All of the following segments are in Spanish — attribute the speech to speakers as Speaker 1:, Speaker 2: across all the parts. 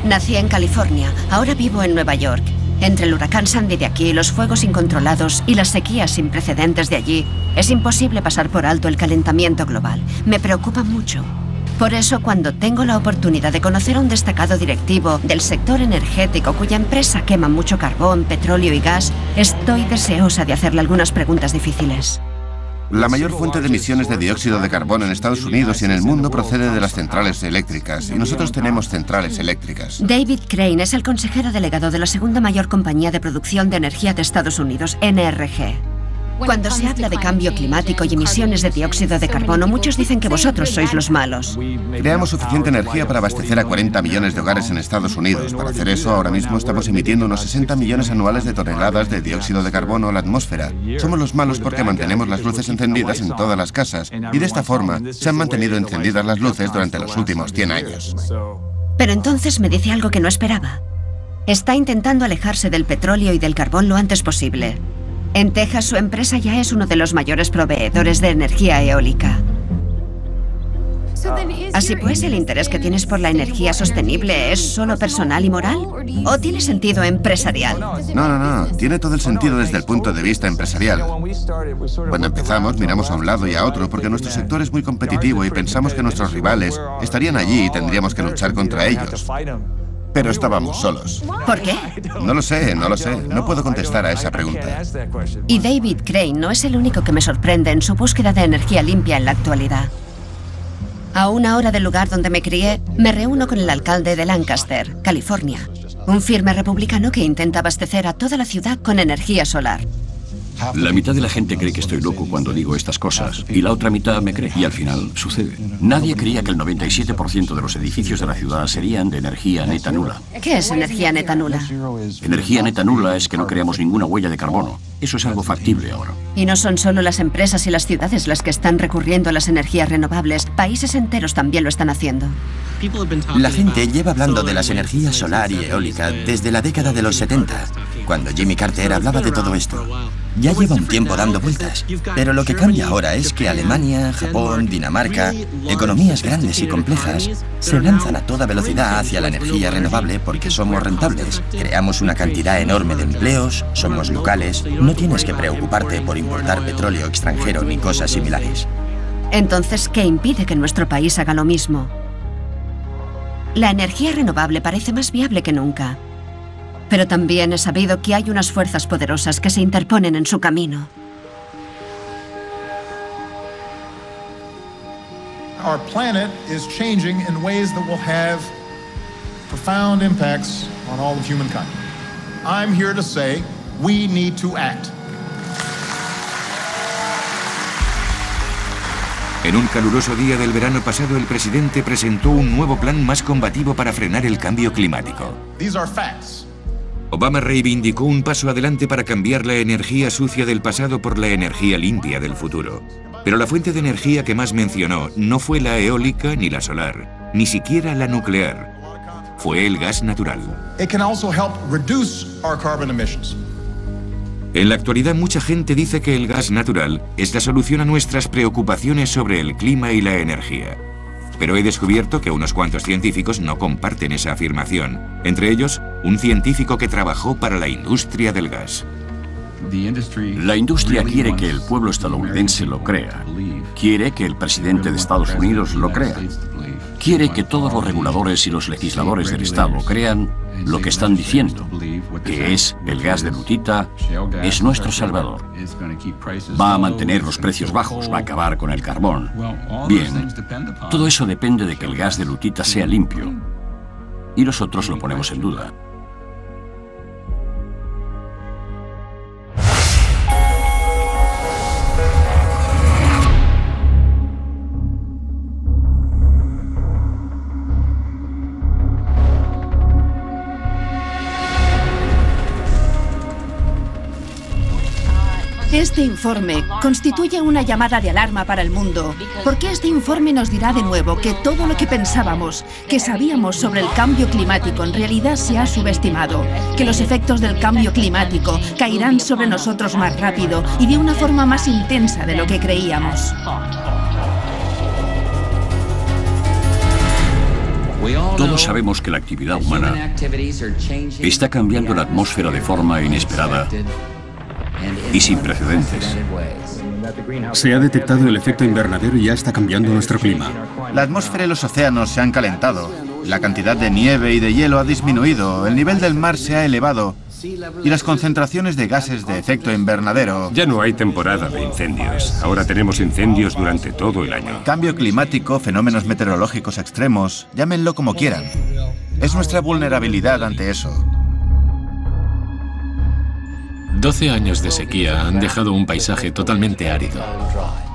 Speaker 1: Nací en California, ahora vivo en Nueva York. Entre el huracán Sandy de aquí, los fuegos incontrolados y las sequías sin precedentes de allí, es imposible pasar por alto el calentamiento global. Me preocupa mucho. Por eso, cuando tengo la oportunidad de conocer a un destacado directivo del sector energético cuya empresa quema mucho carbón, petróleo y gas, estoy deseosa de hacerle algunas preguntas difíciles.
Speaker 2: La mayor fuente de emisiones de dióxido de carbono en Estados Unidos y en el mundo procede de las centrales eléctricas, y nosotros tenemos centrales eléctricas.
Speaker 1: David Crane es el consejero delegado de la segunda mayor compañía de producción de energía de Estados Unidos, NRG. Cuando se habla de cambio climático y emisiones de dióxido de carbono, muchos dicen que vosotros sois los malos.
Speaker 2: Creamos suficiente energía para abastecer a 40 millones de hogares en Estados Unidos. Para hacer eso, ahora mismo estamos emitiendo unos 60 millones anuales de toneladas de dióxido de carbono a la atmósfera. Somos los malos porque mantenemos las luces encendidas en todas las casas, y de esta forma se han mantenido encendidas las luces durante los últimos 100 años.
Speaker 1: Pero entonces me dice algo que no esperaba. Está intentando alejarse del petróleo y del carbón lo antes posible. En Texas, su empresa ya es uno de los mayores proveedores de energía eólica. Así pues, ¿el interés que tienes por la energía sostenible es solo personal y moral? ¿O tiene sentido empresarial?
Speaker 2: No. Tiene todo el sentido desde el punto de vista empresarial. Cuando empezamos, miramos a un lado y a otro porque nuestro sector es muy competitivo y pensamos que nuestros rivales estarían allí y tendríamos que luchar contra ellos. Pero estábamos solos.
Speaker 1: ¿Por qué?
Speaker 2: No lo sé. No puedo contestar a esa pregunta.
Speaker 1: Y David Crane no es el único que me sorprende en su búsqueda de energía limpia en la actualidad. A una hora del lugar donde me crié, me reúno con el alcalde de Lancaster, California, un firme republicano que intenta abastecer a toda la ciudad con energía solar.
Speaker 3: La mitad de la gente cree que estoy loco cuando digo estas cosas y la otra mitad me cree, y al final sucede. Nadie creía que el 97% de los edificios de la ciudad serían de energía neta nula.
Speaker 1: ¿Qué es energía neta nula?
Speaker 3: Energía neta nula es que no creamos ninguna huella de carbono. Eso es algo factible ahora.
Speaker 1: Y no son solo las empresas y las ciudades las que están recurriendo a las energías renovables. Países enteros también lo están haciendo.
Speaker 4: La gente lleva hablando de las energías solar y eólica desde la década de los 70, cuando Jimmy Carter hablaba de todo esto. Ya lleva un tiempo dando vueltas, pero lo que cambia ahora es que Alemania, Japón, Dinamarca, economías grandes y complejas, se lanzan a toda velocidad hacia la energía renovable porque somos rentables, creamos una cantidad enorme de empleos, somos locales, no tienes que preocuparte por importar petróleo extranjero ni cosas similares.
Speaker 1: Entonces, ¿qué impide que nuestro país haga lo mismo? La energía renovable parece más viable que nunca. Pero también he sabido que hay unas fuerzas poderosas que se interponen en su camino.
Speaker 5: Our planet is changing in ways that will have profound impacts on all of humankind. I'm here to say we need to act.
Speaker 6: En un caluroso día del verano pasado, el presidente presentó un nuevo plan más combativo para frenar el cambio climático.
Speaker 5: These are facts.
Speaker 6: Obama reivindicó un paso adelante para cambiar la energía sucia del pasado por la energía limpia del futuro. Pero la fuente de energía que más mencionó no fue la eólica ni la solar, ni siquiera la nuclear. Fue el gas natural.
Speaker 5: It can also help reduce our carbon emissions.
Speaker 6: En la actualidad, mucha gente dice que el gas natural es la solución a nuestras preocupaciones sobre el clima y la energía. Pero he descubierto que unos cuantos científicos no comparten esa afirmación. Entre ellos, un científico que trabajó para la industria del gas.
Speaker 3: La industria quiere que el pueblo estadounidense lo crea. Quiere que el presidente de Estados Unidos lo crea. Quiere que todos los reguladores y los legisladores del Estado crean lo que están diciendo, que es el gas de lutita es nuestro salvador. Va a mantener los precios bajos, va a acabar con el carbón. Bien, todo eso depende de que el gas de lutita sea limpio. Y nosotros lo ponemos en duda.
Speaker 7: Este informe constituye una llamada de alarma para el mundo, porque este informe nos dirá de nuevo que todo lo que pensábamos, que sabíamos sobre el cambio climático, en realidad se ha subestimado, que los efectos del cambio climático caerán sobre nosotros más rápido y de una forma más intensa de lo que creíamos.
Speaker 3: Todos sabemos que la actividad humana está cambiando la atmósfera de forma inesperada y sin precedentes.
Speaker 8: Se ha detectado el efecto invernadero y ya está cambiando nuestro clima.
Speaker 9: La atmósfera y los océanos se han calentado. La cantidad de nieve y de hielo ha disminuido, el nivel del mar se ha elevado y las concentraciones de gases de efecto invernadero.
Speaker 8: Ya no hay temporada de incendios. Ahora tenemos incendios durante todo el año.
Speaker 9: Cambio climático, fenómenos meteorológicos extremos, llámenlo como quieran. Es nuestra vulnerabilidad ante eso.
Speaker 10: 12 años de sequía han dejado un paisaje totalmente árido.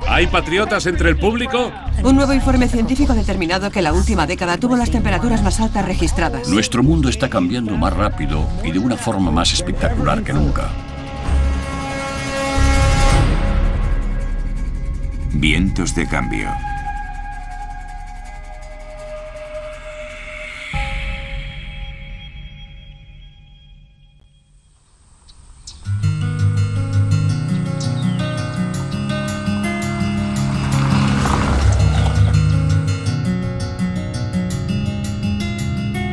Speaker 8: ¿Hay patriotas entre el público?
Speaker 11: Un nuevo informe científico ha determinado que la última década tuvo las temperaturas más altas registradas.
Speaker 3: Nuestro mundo está cambiando más rápido y de una forma más espectacular que nunca.
Speaker 6: Vientos de cambio.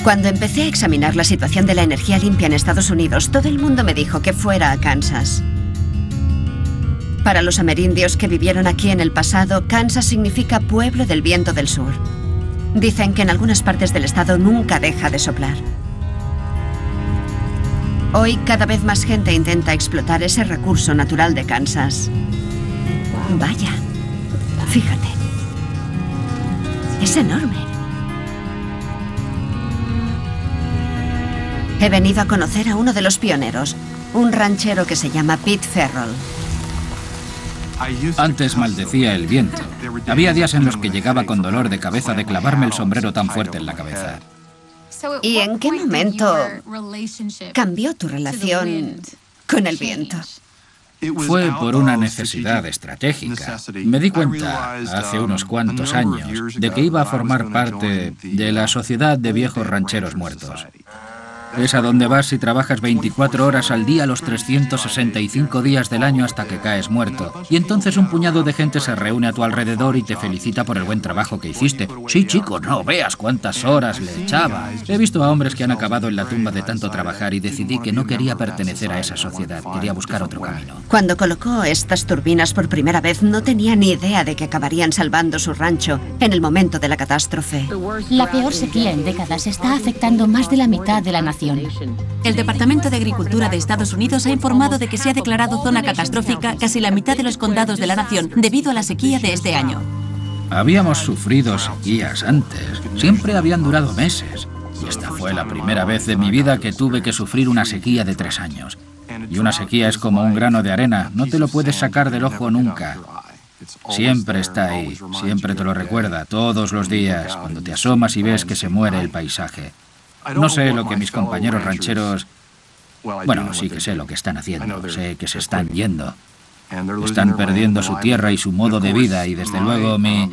Speaker 1: Cuando empecé a examinar la situación de la energía limpia en Estados Unidos, todo el mundo me dijo que fuera a Kansas. Para los amerindios que vivieron aquí en el pasado, Kansas significa pueblo del viento del sur. Dicen que en algunas partes del estado nunca deja de soplar. Hoy cada vez más gente intenta explotar ese recurso natural de Kansas. Vaya, fíjate. Es enorme. He venido a conocer a uno de los pioneros, un ranchero que se llama Pete Ferrell.
Speaker 12: Antes maldecía el viento. Había días en los que llegaba con dolor de cabeza de clavarme el sombrero tan fuerte en la cabeza.
Speaker 1: ¿Y en qué momento cambió tu relación con el viento?
Speaker 12: Fue por una necesidad estratégica. Me di cuenta, hace unos cuantos años, de que iba a formar parte de la Sociedad de Viejos Rancheros Muertos. Es a donde vas y trabajas 24 horas al día los 365 días del año hasta que caes muerto. Y entonces un puñado de gente se reúne a tu alrededor y te felicita por el buen trabajo que hiciste. Sí, chico, no veas cuántas horas le echaba. He visto a hombres que han acabado en la tumba de tanto trabajar y decidí que no quería pertenecer a esa sociedad. Quería buscar otro camino.
Speaker 1: Cuando colocó estas turbinas por primera vez, no tenía ni idea de que acabarían salvando su rancho en el momento de la catástrofe.
Speaker 13: La peor sequía en décadas está afectando más de la mitad de la nación.
Speaker 11: El Departamento de Agricultura de Estados Unidos ha informado de que se ha declarado zona catastrófica casi la mitad de los condados de la nación debido a la sequía de este año.
Speaker 12: Habíamos sufrido sequías antes. Siempre habían durado meses. Y esta fue la primera vez de mi vida que tuve que sufrir una sequía de 3 años. Y una sequía es como un grano de arena. No te lo puedes sacar del ojo nunca. Siempre está ahí. Siempre te lo recuerda. Todos los días. Cuando te asomas y ves que se muere el paisaje. No sé lo que mis compañeros rancheros... Bueno, sí que sé lo que están haciendo. Sé que se están yendo. Están perdiendo su tierra y su modo de vida. Y desde luego mi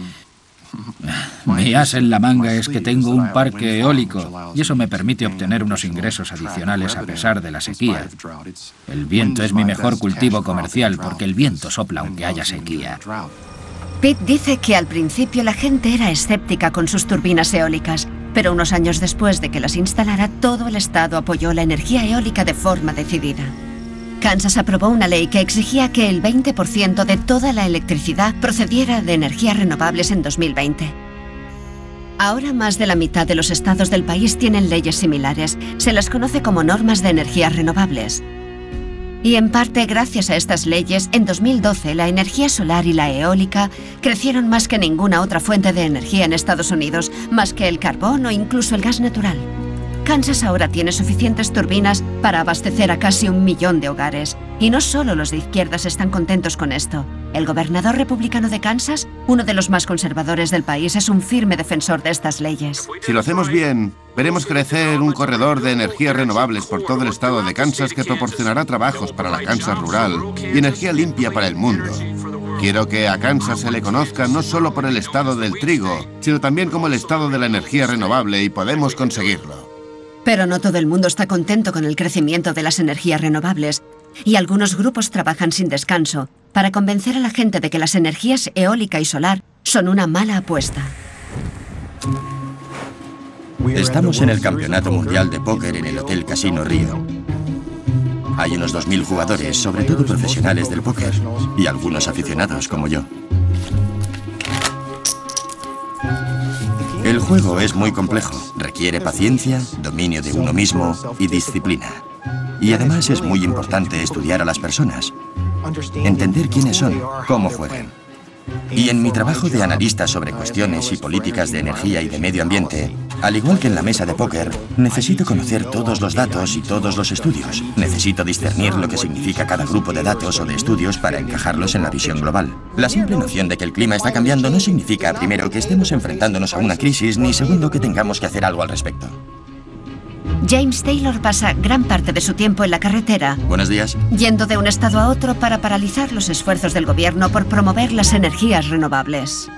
Speaker 12: as en la manga es que tengo un parque eólico. Y eso me permite obtener unos ingresos adicionales a pesar de la sequía. El viento es mi mejor cultivo comercial porque el viento sopla aunque haya sequía.
Speaker 1: Pete dice que al principio la gente era escéptica con sus turbinas eólicas, pero unos años después de que las instalara, todo el estado apoyó la energía eólica de forma decidida. Kansas aprobó una ley que exigía que el 20% de toda la electricidad procediera de energías renovables en 2020. Ahora más de la mitad de los estados del país tienen leyes similares. Se las conoce como normas de energías renovables. Y en parte gracias a estas leyes, en 2012 la energía solar y la eólica crecieron más que ninguna otra fuente de energía en Estados Unidos, más que el carbón o incluso el gas natural. Kansas ahora tiene suficientes turbinas para abastecer a casi 1 millón de hogares. Y no solo los de izquierdas están contentos con esto. El gobernador republicano de Kansas, uno de los más conservadores del país, es un firme defensor de estas leyes.
Speaker 2: Si lo hacemos bien, veremos crecer un corredor de energías renovables por todo el estado de Kansas que proporcionará trabajos para la Kansas rural y energía limpia para el mundo. Quiero que a Kansas se le conozca no solo por el estado del trigo, sino también como el estado de la energía renovable, y podemos conseguirlo.
Speaker 1: Pero no todo el mundo está contento con el crecimiento de las energías renovables, y algunos grupos trabajan sin descanso para convencer a la gente de que las energías eólica y solar son una mala apuesta.
Speaker 4: Estamos en el Campeonato Mundial de Póker en el Hotel Casino Río. Hay unos 2000 jugadores, sobre todo profesionales del póker, y algunos aficionados como yo. El juego es muy complejo. Requiere paciencia, dominio de uno mismo y disciplina. Y además es muy importante estudiar a las personas, entender quiénes son, cómo juegan. Y en mi trabajo de analista sobre cuestiones y políticas de energía y de medio ambiente, al igual que en la mesa de póker, necesito conocer todos los datos y todos los estudios. Necesito discernir lo que significa cada grupo de datos o de estudios para encajarlos en la visión global. La simple noción de que el clima está cambiando no significa, primero, que estemos enfrentándonos a una crisis, ni segundo, que tengamos que hacer algo al respecto.
Speaker 1: James Taylor pasa gran parte de su tiempo en la carretera.
Speaker 4: Buenos días.
Speaker 1: Yendo de un estado a otro para paralizar los esfuerzos del gobierno por promover las energías renovables.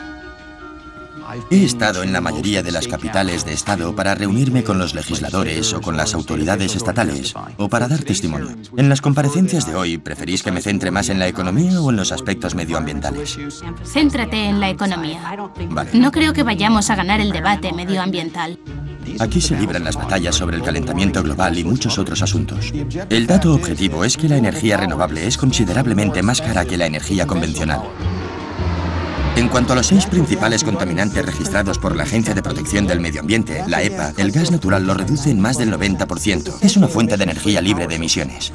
Speaker 4: He estado en la mayoría de las capitales de estado para reunirme con los legisladores o con las autoridades estatales, o para dar testimonio. En las comparecencias de hoy, ¿preferís que me centre más en la economía o en los aspectos medioambientales?
Speaker 13: Céntrate en la economía.
Speaker 4: Vale.
Speaker 13: No creo que vayamos a ganar el debate medioambiental.
Speaker 4: Aquí se libran las batallas sobre el calentamiento global y muchos otros asuntos. El dato objetivo es que la energía renovable es considerablemente más cara que la energía convencional. En cuanto a los 6 principales contaminantes registrados por la Agencia de Protección del Medio Ambiente, la EPA, el gas natural lo reduce en más del 90%. Es una fuente de energía libre de emisiones.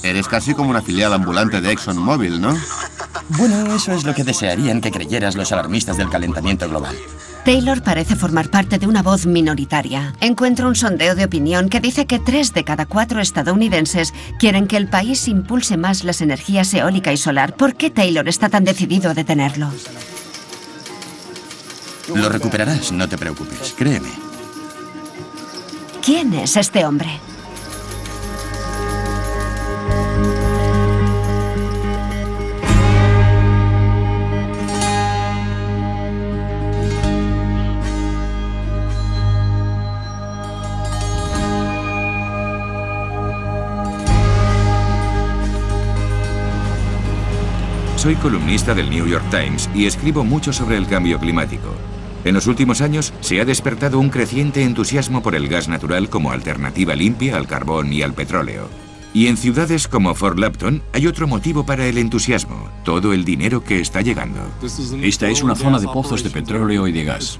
Speaker 2: Eres casi como una filial ambulante de ExxonMobil, ¿no?
Speaker 4: Bueno, eso es lo que desearían que creyeras los alarmistas del calentamiento global.
Speaker 1: Taylor parece formar parte de una voz minoritaria. Encuentro un sondeo de opinión que dice que 3 de cada 4 estadounidenses quieren que el país impulse más las energías eólica y solar. ¿Por qué Taylor está tan decidido a detenerlo?
Speaker 4: Lo recuperarás, no te preocupes, créeme.
Speaker 1: ¿Quién es este hombre?
Speaker 6: Soy columnista del New York Times y escribo mucho sobre el cambio climático. En los últimos años se ha despertado un creciente entusiasmo por el gas natural como alternativa limpia al carbón y al petróleo. Y en ciudades como Fort Lapton hay otro motivo para el entusiasmo: todo el dinero que está llegando.
Speaker 3: Esta es una zona de pozos de petróleo y de gas.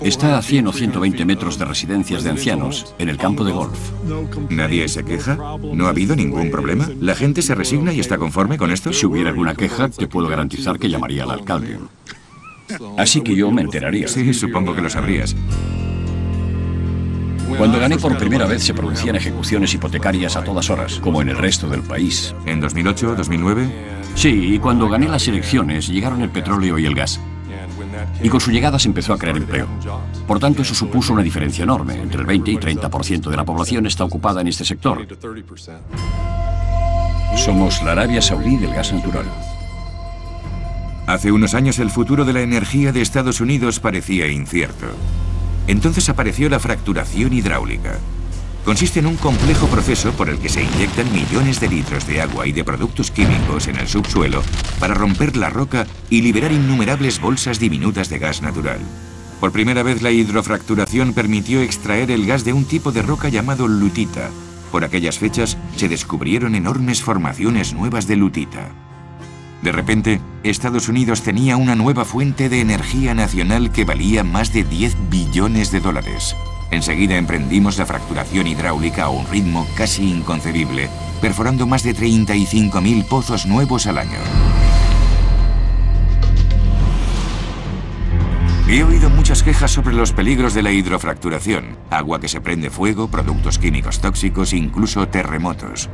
Speaker 3: Está a 100 o 120 metros de residencias de ancianos, en el campo de golf.
Speaker 6: ¿Nadie se queja? ¿No ha habido ningún problema? ¿La gente se resigna y está conforme con esto?
Speaker 3: Si hubiera alguna queja, te puedo garantizar que llamaría al alcalde. Así que yo me enteraría.
Speaker 6: Sí, supongo que lo sabrías.
Speaker 3: Cuando gané por primera vez se producían ejecuciones hipotecarias a todas horas, como en el resto del país.
Speaker 6: ¿En 2008, 2009?
Speaker 3: Sí, y cuando gané las elecciones llegaron el petróleo y el gas. Y con su llegada se empezó a crear empleo. Por tanto, eso supuso una diferencia enorme. Entre el 20 y 30% de la población está ocupada en este sector. Somos la Arabia Saudí del gas natural.
Speaker 6: Hace unos años el futuro de la energía de Estados Unidos parecía incierto. Entonces apareció la fracturación hidráulica. Consiste en un complejo proceso por el que se inyectan millones de litros de agua y de productos químicos en el subsuelo para romper la roca y liberar innumerables bolsas diminutas de gas natural. Por primera vez la hidrofracturación permitió extraer el gas de un tipo de roca llamado lutita. Por aquellas fechas se descubrieron enormes formaciones nuevas de lutita. De repente, Estados Unidos tenía una nueva fuente de energía nacional que valía más de 10 billones de dólares. Enseguida emprendimos la fracturación hidráulica a un ritmo casi inconcebible, perforando más de 35.000 pozos nuevos al año. He oído muchas quejas sobre los peligros de la hidrofracturación: agua que se prende fuego, productos químicos tóxicos, incluso terremotos.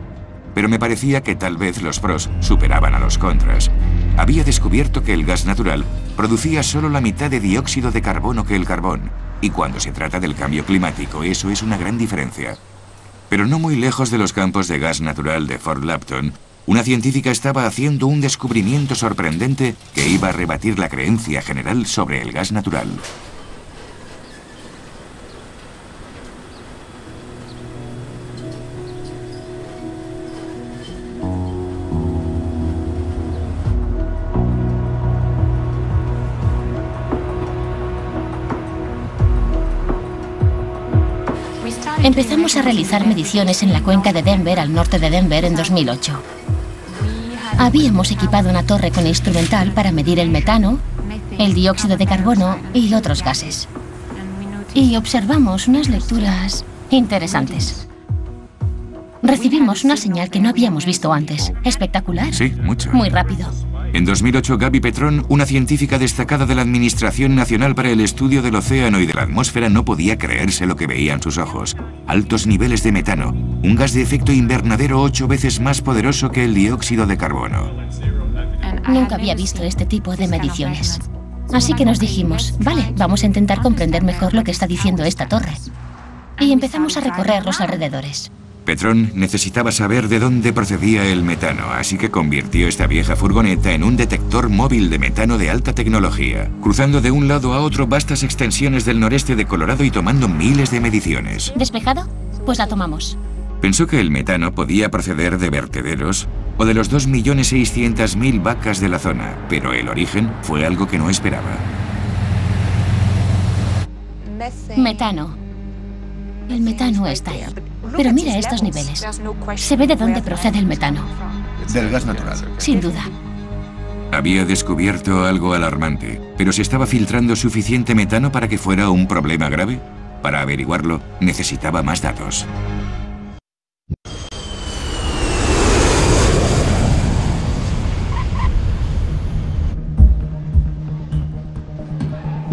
Speaker 6: Pero me parecía que tal vez los pros superaban a los contras. Había descubierto que el gas natural producía solo la mitad de dióxido de carbono que el carbón, y cuando se trata del cambio climático eso es una gran diferencia. Pero no muy lejos de los campos de gas natural de Fort Lapton, una científica estaba haciendo un descubrimiento sorprendente que iba a rebatir la creencia general sobre el gas natural.
Speaker 13: Empezamos a realizar mediciones en la cuenca de Denver, al norte de Denver, en 2008. Habíamos equipado una torre con instrumental para medir el metano, el dióxido de carbono y otros gases. Y observamos unas lecturas interesantes. Recibimos una señal que no habíamos visto antes. Espectacular.
Speaker 6: Sí, mucho.
Speaker 13: Muy rápido.
Speaker 6: En 2008, Gaby Petrón, una científica destacada de la Administración Nacional para el Estudio del Océano y de la Atmósfera, no podía creerse lo que veían sus ojos. Altos niveles de metano, un gas de efecto invernadero 8 veces más poderoso que el dióxido de carbono.
Speaker 13: Nunca había visto este tipo de mediciones. Así que nos dijimos, vale, vamos a intentar comprender mejor lo que está diciendo esta torre. Y empezamos a recorrer los alrededores.
Speaker 6: Petrón necesitaba saber de dónde procedía el metano, así que convirtió esta vieja furgoneta en un detector móvil de metano de alta tecnología, cruzando de un lado a otro vastas extensiones del noreste de Colorado y tomando miles de mediciones.
Speaker 13: ¿Despejado? Pues la tomamos.
Speaker 6: Pensó que el metano podía proceder de vertederos o de los 2.600.000 vacas de la zona, pero el origen fue algo que no esperaba.
Speaker 13: Metano. El metano está ahí. Pero mira estos niveles. Se ve de dónde procede el metano.
Speaker 2: Del gas natural.
Speaker 13: Sin duda.
Speaker 6: Había descubierto algo alarmante, pero ¿se estaba filtrando suficiente metano para que fuera un problema grave? Para averiguarlo, necesitaba más datos.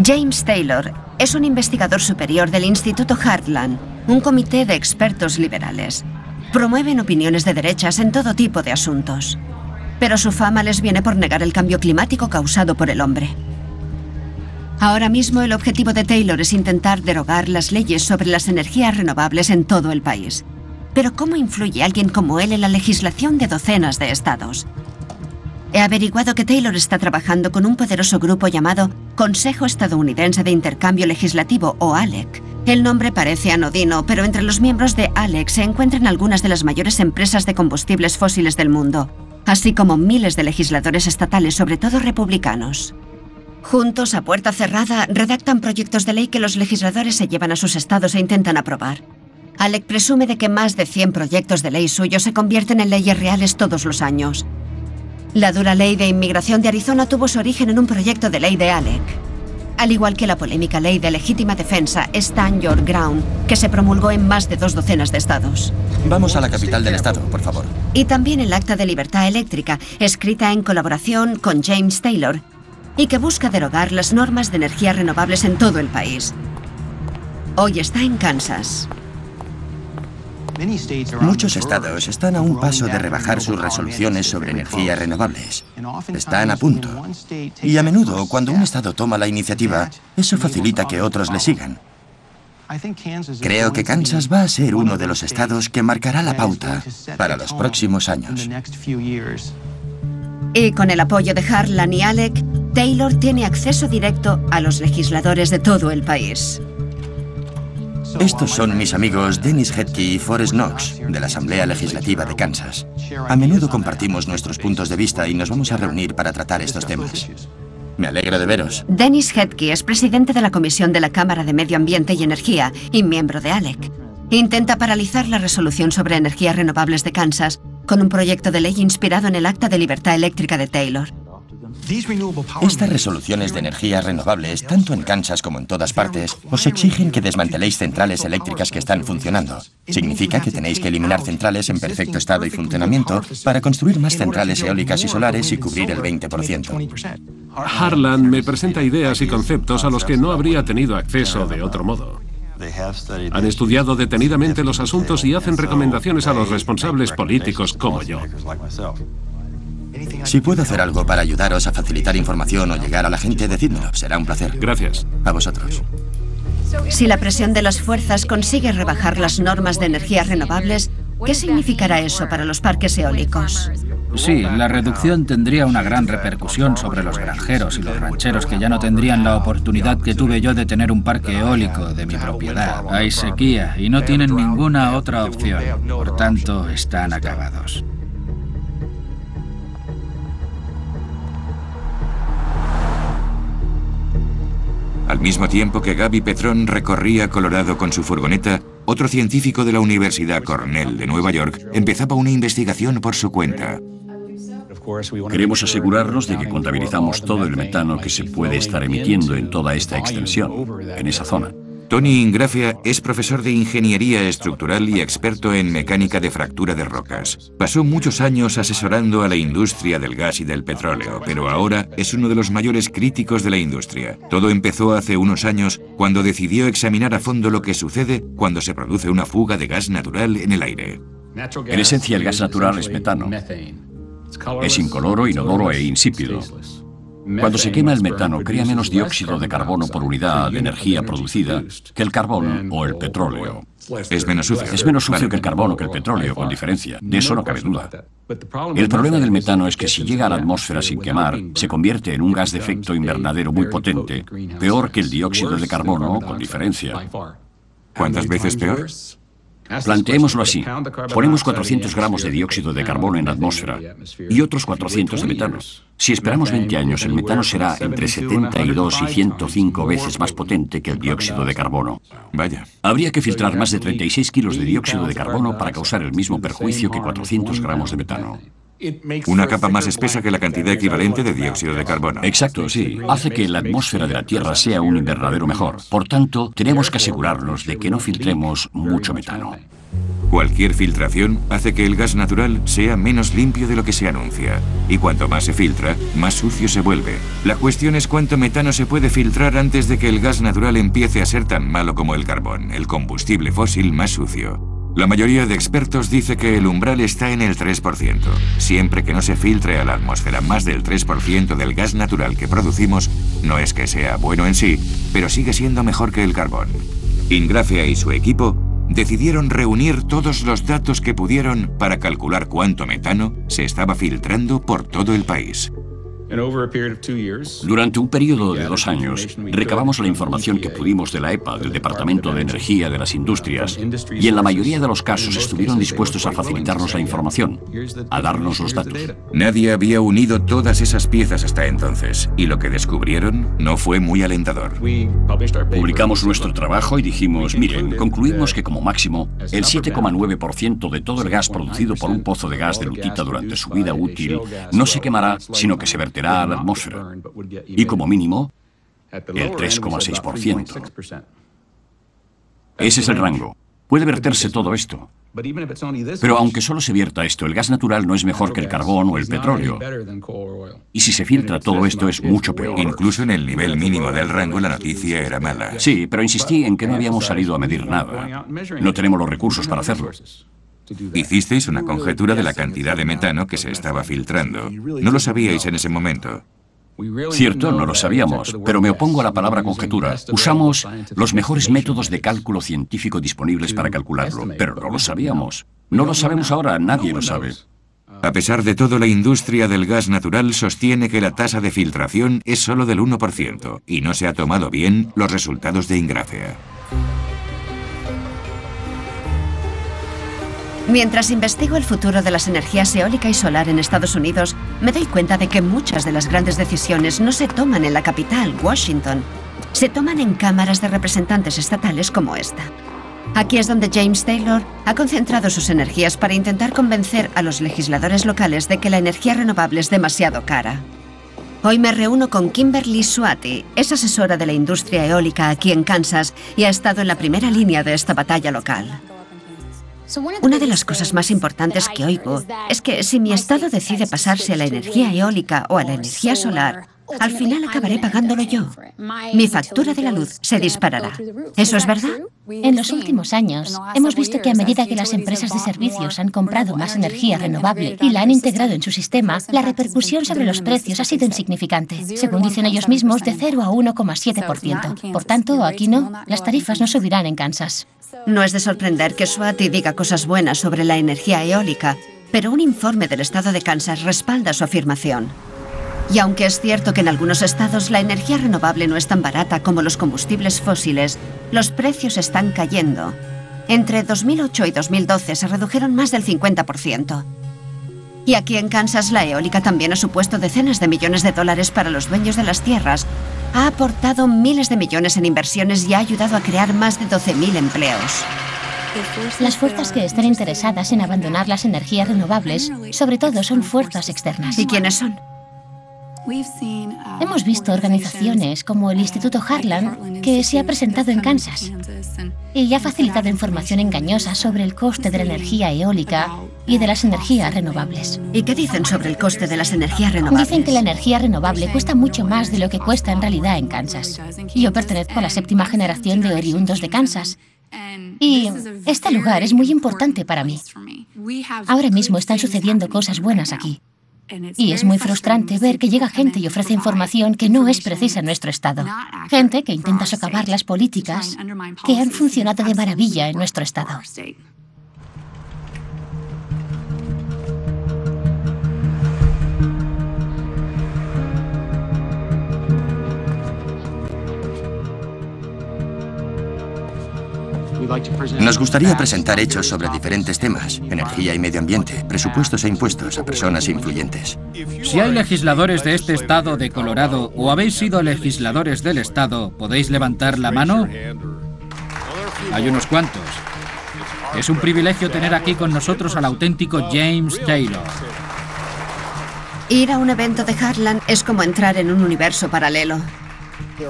Speaker 1: James Taylor es un investigador superior del Instituto Heartland, un comité de expertos liberales. Promueven opiniones de derechas en todo tipo de asuntos. Pero su fama les viene por negar el cambio climático causado por el hombre. Ahora mismo el objetivo de Taylor es intentar derogar las leyes sobre las energías renovables en todo el país. Pero ¿cómo influye alguien como él en la legislación de docenas de estados? He averiguado que Taylor está trabajando con un poderoso grupo llamado Consejo Estadounidense de Intercambio Legislativo, o ALEC. El nombre parece anodino, pero entre los miembros de ALEC se encuentran algunas de las mayores empresas de combustibles fósiles del mundo, así como miles de legisladores estatales, sobre todo republicanos. Juntos, a puerta cerrada, redactan proyectos de ley que los legisladores se llevan a sus estados e intentan aprobar. ALEC presume de que más de 100 proyectos de ley suyos se convierten en leyes reales todos los años. La dura ley de inmigración de Arizona tuvo su origen en un proyecto de ley de ALEC. Al igual que la polémica ley de legítima defensa Stand Your Ground, que se promulgó en más de 2 docenas de estados.
Speaker 4: Vamos a la capital del estado, por favor.
Speaker 1: Y también el Acta de Libertad Eléctrica, escrita en colaboración con James Taylor, y que busca derogar las normas de energías renovables en todo el país. Hoy está en Kansas.
Speaker 4: Muchos estados están a un paso de rebajar sus resoluciones sobre energías renovables. Están a punto. Y a menudo, cuando un estado toma la iniciativa, eso facilita que otros le sigan. Creo que Kansas va a ser uno de los estados que marcará la pauta para los próximos años.
Speaker 1: Y con el apoyo de Heartland y ALEC, Taylor tiene acceso directo a los legisladores de todo el país.
Speaker 4: Estos son mis amigos Dennis Hetke y Forrest Knox, de la Asamblea Legislativa de Kansas. A menudo compartimos nuestros puntos de vista y nos vamos a reunir para tratar estos temas. Me alegro de veros.
Speaker 1: Dennis Hetke es presidente de la Comisión de la Cámara de Medio Ambiente y Energía y miembro de ALEC. Intenta paralizar la resolución sobre energías renovables de Kansas con un proyecto de ley inspirado en el Acta de Libertad Eléctrica de Taylor.
Speaker 4: Estas resoluciones de energías renovables, tanto en Kansas como en todas partes, os exigen que desmanteléis centrales eléctricas que están funcionando. Significa que tenéis que eliminar centrales en perfecto estado y funcionamiento para construir más centrales eólicas y solares y cubrir el 20%.
Speaker 14: Heartland me presenta ideas y conceptos a los que no habría tenido acceso de otro modo. Han estudiado detenidamente los asuntos y hacen recomendaciones a los responsables políticos como yo.
Speaker 4: Si puedo hacer algo para ayudaros a facilitar información o llegar a la gente, decídmelo. Será un placer.
Speaker 14: Gracias.
Speaker 4: A vosotros.
Speaker 1: Si la presión de las fuerzas consigue rebajar las normas de energías renovables, ¿qué significará eso para los parques eólicos?
Speaker 12: Sí, la reducción tendría una gran repercusión sobre los granjeros y los rancheros que ya no tendrían la oportunidad que tuve yo de tener un parque eólico de mi propiedad. Hay sequía y no tienen ninguna otra opción. Por tanto, están acabados.
Speaker 6: Al mismo tiempo que Gaby Petrón recorría Colorado con su furgoneta, otro científico de la Universidad Cornell de Nueva York empezaba una investigación por su cuenta.
Speaker 3: Queremos asegurarnos de que contabilizamos todo el metano que se puede estar emitiendo en toda esta extensión, en esa zona.
Speaker 6: Tony Ingrafia es profesor de Ingeniería Estructural y experto en mecánica de fractura de rocas. Pasó muchos años asesorando a la industria del gas y del petróleo, pero ahora es uno de los mayores críticos de la industria. Todo empezó hace unos años cuando decidió examinar a fondo lo que sucede cuando se produce una fuga de gas natural en el aire.
Speaker 3: En esencia, el gas natural es metano. Es incoloro, inodoro e insípido. Cuando se quema el metano, crea menos dióxido de carbono por unidad de energía producida que el carbón o el petróleo.
Speaker 6: Es menos sucio.
Speaker 3: Es menos sucio que el carbono, que el petróleo, con diferencia. De eso no cabe duda. El problema del metano es que si llega a la atmósfera sin quemar, se convierte en un gas de efecto invernadero muy potente, peor que el dióxido de carbono, con diferencia.
Speaker 6: ¿Cuántas veces peor?
Speaker 3: Planteémoslo así. Ponemos 400 gramos de dióxido de carbono en la atmósfera y otros 400 de metano. Si esperamos 20 años, el metano será entre 72 y 105 veces más potente que el dióxido de carbono.
Speaker 6: Vaya.
Speaker 3: Habría que filtrar más de 36 kilos de dióxido de carbono para causar el mismo perjuicio que 400 gramos de metano.
Speaker 6: Una capa más espesa que la cantidad equivalente de dióxido de carbono.
Speaker 3: Exacto, sí. Hace que la atmósfera de la Tierra sea un invernadero mejor. Por tanto, tenemos que asegurarnos de que no filtremos mucho metano.
Speaker 6: Cualquier filtración hace que el gas natural sea menos limpio de lo que se anuncia. Y cuanto más se filtra, más sucio se vuelve. La cuestión es cuánto metano se puede filtrar antes de que el gas natural empiece a ser tan malo como el carbón, el combustible fósil más sucio. La mayoría de expertos dice que el umbral está en el 3%. Siempre que no se filtre a la atmósfera más del 3% del gas natural que producimos, no es que sea bueno en sí, pero sigue siendo mejor que el carbón. Ingrafia y su equipo decidieron reunir todos los datos que pudieron para calcular cuánto metano se estaba filtrando por todo el país.
Speaker 3: Durante un periodo de 2 años, recabamos la información que pudimos de la EPA, del Departamento de Energía de las Industrias, y en la mayoría de los casos estuvieron dispuestos a facilitarnos la información, a darnos los datos.
Speaker 6: Nadie había unido todas esas piezas hasta entonces, y lo que descubrieron no fue muy alentador.
Speaker 3: Publicamos nuestro trabajo y dijimos, miren, concluimos que como máximo, el 7,9% de todo el gas producido por un pozo de gas de lutita durante su vida útil no se quemará, sino que se verterá a la atmósfera, y como mínimo, el 3,6%. Ese es el rango. Puede verterse todo esto. Pero aunque solo se vierta esto, el gas natural no es mejor que el carbón o el petróleo. Y si se filtra todo esto es mucho peor.
Speaker 6: Incluso en el nivel mínimo del rango la noticia era mala.
Speaker 3: Sí, pero insistí en que no habíamos salido a medir nada. No tenemos los recursos para hacerlo.
Speaker 6: Hicisteis una conjetura de la cantidad de metano que se estaba filtrando. No lo sabíais en ese momento.
Speaker 3: Cierto, no lo sabíamos, pero me opongo a la palabra conjetura. Usamos los mejores métodos de cálculo científico disponibles para calcularlo, pero no lo sabíamos. No lo sabemos ahora, nadie lo sabe.
Speaker 6: A pesar de todo, la industria del gas natural sostiene que la tasa de filtración es solo del 1% y no se ha tomado bien los resultados de Ingrafia.
Speaker 1: Mientras investigo el futuro de las energías eólica y solar en Estados Unidos, me doy cuenta de que muchas de las grandes decisiones no se toman en la capital, Washington. Se toman en cámaras de representantes estatales como esta. Aquí es donde James Taylor ha concentrado sus energías para intentar convencer a los legisladores locales de que la energía renovable es demasiado cara. Hoy me reúno con Kimberly Swati, es asesora de la industria eólica aquí en Kansas y ha estado en la primera línea de esta batalla local. Una de las cosas más importantes que oigo es que si mi estado decide pasarse a la energía eólica o a la energía solar, al final acabaré pagándolo yo. Mi factura de la luz se disparará. ¿Eso es verdad?
Speaker 13: En los últimos años, hemos visto que a medida que las empresas de servicios han comprado más energía renovable y la han integrado en su sistema, la repercusión sobre los precios ha sido insignificante. Según dicen ellos mismos, de 0 a 1,7%. Por tanto, aquí no, las tarifas no subirán en Kansas.
Speaker 1: No es de sorprender que Swati diga cosas buenas sobre la energía eólica, pero un informe del estado de Kansas respalda su afirmación. Y aunque es cierto que en algunos estados la energía renovable no es tan barata como los combustibles fósiles, los precios están cayendo. Entre 2008 y 2012 se redujeron más del 50%. Y aquí en Kansas la eólica también ha supuesto decenas de millones de dólares para los dueños de las tierras, ha aportado miles de millones en inversiones y ha ayudado a crear más de 12.000 empleos.
Speaker 13: Las fuerzas que están interesadas en abandonar las energías renovables, sobre todo, son fuerzas externas.
Speaker 1: ¿Y quiénes son?
Speaker 13: Hemos visto organizaciones como el Instituto Harlan, que se ha presentado en Kansas y ha facilitado información engañosa sobre el coste de la energía eólica y de las energías renovables.
Speaker 1: ¿Y qué dicen sobre el coste de las energías renovables?
Speaker 13: Dicen que la energía renovable cuesta mucho más de lo que cuesta en realidad en Kansas. Yo pertenezco a la 7ª generación de oriundos de Kansas. Y este lugar es muy importante para mí. Ahora mismo están sucediendo cosas buenas aquí. Y es muy frustrante ver que llega gente y ofrece información que no es precisa en nuestro estado. Gente que intenta socavar las políticas que han funcionado de maravilla en nuestro estado.
Speaker 4: Nos gustaría presentar hechos sobre diferentes temas, energía y medio ambiente, presupuestos e impuestos a personas influyentes.
Speaker 12: Si hay legisladores de este estado de Colorado o habéis sido legisladores del estado, ¿podéis levantar la mano? Hay unos cuantos. Es un privilegio tener aquí con nosotros al auténtico James Taylor.
Speaker 1: Ir a un evento de Harlan es como entrar en un universo paralelo.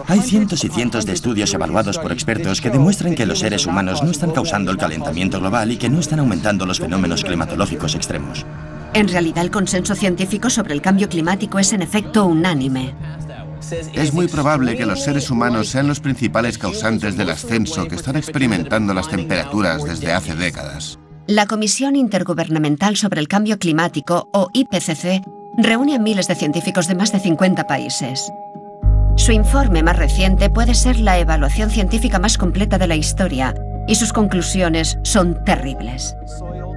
Speaker 4: Hay cientos y cientos de estudios evaluados por expertos que demuestran que los seres humanos no están causando el calentamiento global y que no están aumentando los fenómenos climatológicos extremos.
Speaker 1: En realidad, el consenso científico sobre el cambio climático es en efecto unánime.
Speaker 2: Es muy probable que los seres humanos sean los principales causantes del ascenso que están experimentando las temperaturas desde hace décadas.
Speaker 1: La Comisión Intergubernamental sobre el Cambio Climático, o IPCC, reúne a miles de científicos de más de 50 países. Su informe más reciente puede ser la evaluación científica más completa de la historia, y sus conclusiones son terribles.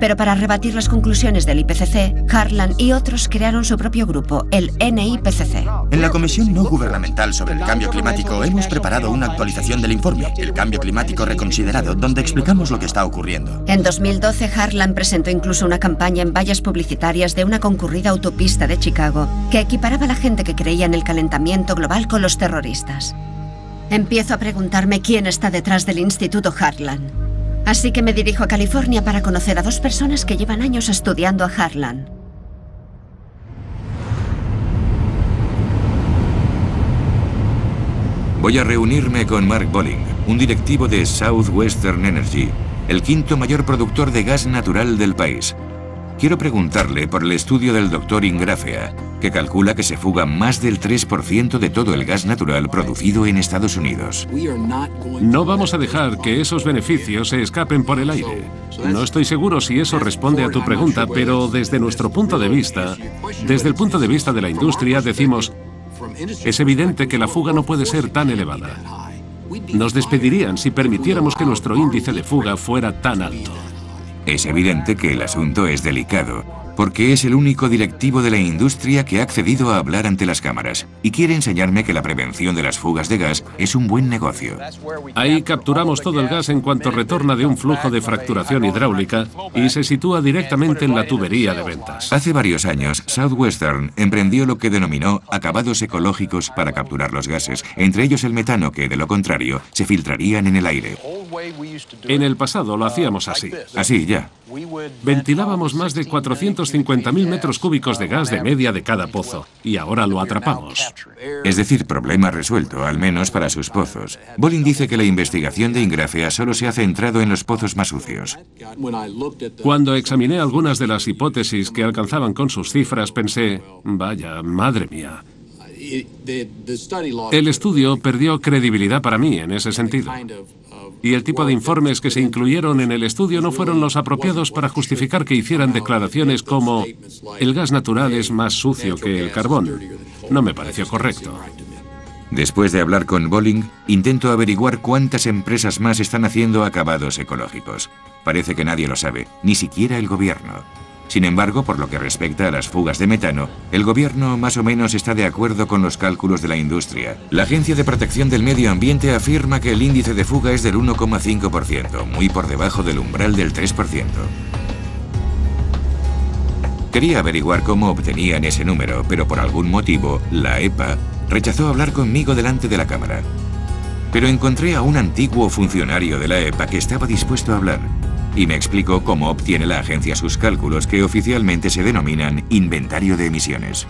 Speaker 1: Pero para rebatir las conclusiones del IPCC, Harlan y otros crearon su propio grupo, el NIPCC.
Speaker 4: En la Comisión No Gubernamental sobre el Cambio Climático hemos preparado una actualización del informe, El Cambio Climático Reconsiderado, donde explicamos lo que está ocurriendo.
Speaker 1: En 2012, Harlan presentó incluso una campaña en vallas publicitarias de una concurrida autopista de Chicago que equiparaba a la gente que creía en el calentamiento global con los terroristas. Empiezo a preguntarme quién está detrás del Instituto Harlan. Así que me dirijo a California para conocer a 2 personas que llevan años estudiando a Harlan.
Speaker 6: Voy a reunirme con Mark Bolling, un directivo de Southwestern Energy, el 5º mayor productor de gas natural del país. Quiero preguntarle por el estudio del Dr. Ingrafea, que calcula que se fuga más del 3% de todo el gas natural producido en Estados Unidos.
Speaker 14: No vamos a dejar que esos beneficios se escapen por el aire. No estoy seguro si eso responde a tu pregunta, pero desde nuestro punto de vista, desde el punto de vista de la industria, decimos, es evidente que la fuga no puede ser tan elevada. Nos despedirían si permitiéramos que nuestro índice de fuga fuera tan alto.
Speaker 6: Es evidente que el asunto es delicado, porque es el único directivo de la industria que ha accedido a hablar ante las cámaras y quiere enseñarme que la prevención de las fugas de gas es un buen negocio.
Speaker 14: Ahí capturamos todo el gas en cuanto retorna de un flujo de fracturación hidráulica y se sitúa directamente en la tubería de ventas.
Speaker 6: Hace varios años, Southwestern emprendió lo que denominó acabados ecológicos para capturar los gases, entre ellos el metano, que de lo contrario se filtrarían en el aire.
Speaker 14: En el pasado lo hacíamos así.
Speaker 6: Así, ya.
Speaker 14: Ventilábamos más de 450.000 metros cúbicos de gas de media de cada pozo, y ahora lo atrapamos.
Speaker 6: Es decir, problema resuelto, al menos para sus pozos. Bolling dice que la investigación de Ingrafea solo se ha centrado en los pozos más sucios.
Speaker 14: Cuando examiné algunas de las hipótesis que alcanzaban con sus cifras, pensé, vaya, madre mía. El estudio perdió credibilidad para mí en ese sentido. Y el tipo de informes que se incluyeron en el estudio no fueron los apropiados para justificar que hicieran declaraciones como el gas natural es más sucio que el carbón. No me pareció correcto.
Speaker 6: Después de hablar con Bolling, intento averiguar cuántas empresas más están haciendo acabados ecológicos. Parece que nadie lo sabe, ni siquiera el gobierno. Sin embargo, por lo que respecta a las fugas de metano, el gobierno más o menos está de acuerdo con los cálculos de la industria. La Agencia de Protección del Medio Ambiente afirma que el índice de fuga es del 1,5%, muy por debajo del umbral del 3%. Quería averiguar cómo obtenían ese número, pero por algún motivo, la EPA rechazó hablar conmigo delante de la cámara. Pero encontré a un antiguo funcionario de la EPA que estaba dispuesto a hablar. Y me explicó cómo obtiene la agencia sus cálculos, que oficialmente se denominan inventario de emisiones.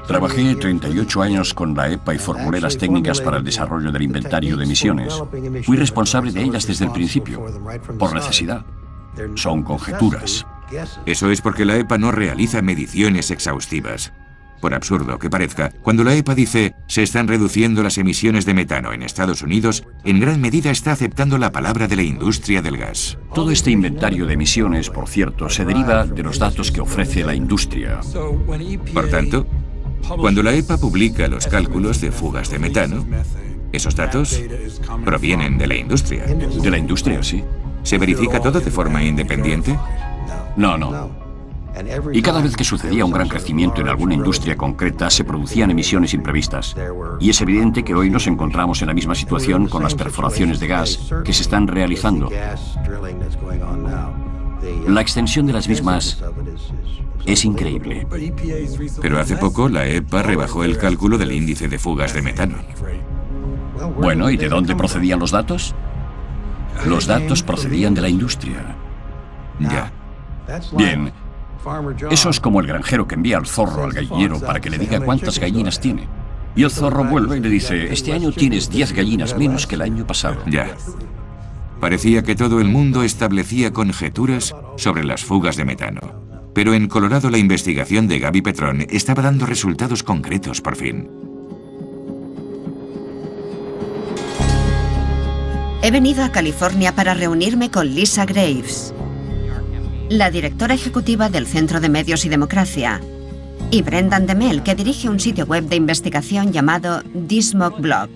Speaker 3: Trabajé 38 años con la EPA y formulé las técnicas para el desarrollo del inventario de emisiones. Fui responsable de ellas desde el principio, por necesidad. Son conjeturas.
Speaker 6: Eso es porque la EPA no realiza mediciones exhaustivas. Por absurdo que parezca, cuando la EPA dice se están reduciendo las emisiones de metano en Estados Unidos, en gran medida está aceptando la palabra de la industria del gas.
Speaker 3: Todo este inventario de emisiones, por cierto, se deriva de los datos que ofrece la industria.
Speaker 6: Por tanto, cuando la EPA publica los cálculos de fugas de metano, esos datos provienen de la industria.
Speaker 3: De la industria, sí.
Speaker 6: ¿Se verifica todo de forma independiente?
Speaker 3: No. Y cada vez que sucedía un gran crecimiento en alguna industria concreta, se producían emisiones imprevistas. Y es evidente que hoy nos encontramos en la misma situación con las perforaciones de gas que se están realizando. La extensión de las mismas es increíble.
Speaker 6: Pero hace poco la EPA rebajó el cálculo del índice de fugas de metano.
Speaker 3: Bueno, ¿y de dónde procedían los datos? Los datos procedían de la industria.
Speaker 6: Ya.
Speaker 3: Bien. Eso es como el granjero que envía al zorro al gallinero para que le diga cuántas gallinas tiene. Y el zorro vuelve y le dice, este año tienes 10 gallinas menos que el año pasado.
Speaker 6: Ya. Parecía que todo el mundo establecía conjeturas sobre las fugas de metano. Pero en Colorado la investigación de Gaby Petrón estaba dando resultados concretos por fin.
Speaker 1: He venido a California para reunirme con Lisa Graves, la directora ejecutiva del Centro de Medios y Democracia, y Brendan DeMel, que dirige un sitio web de investigación llamado Dismog Blog.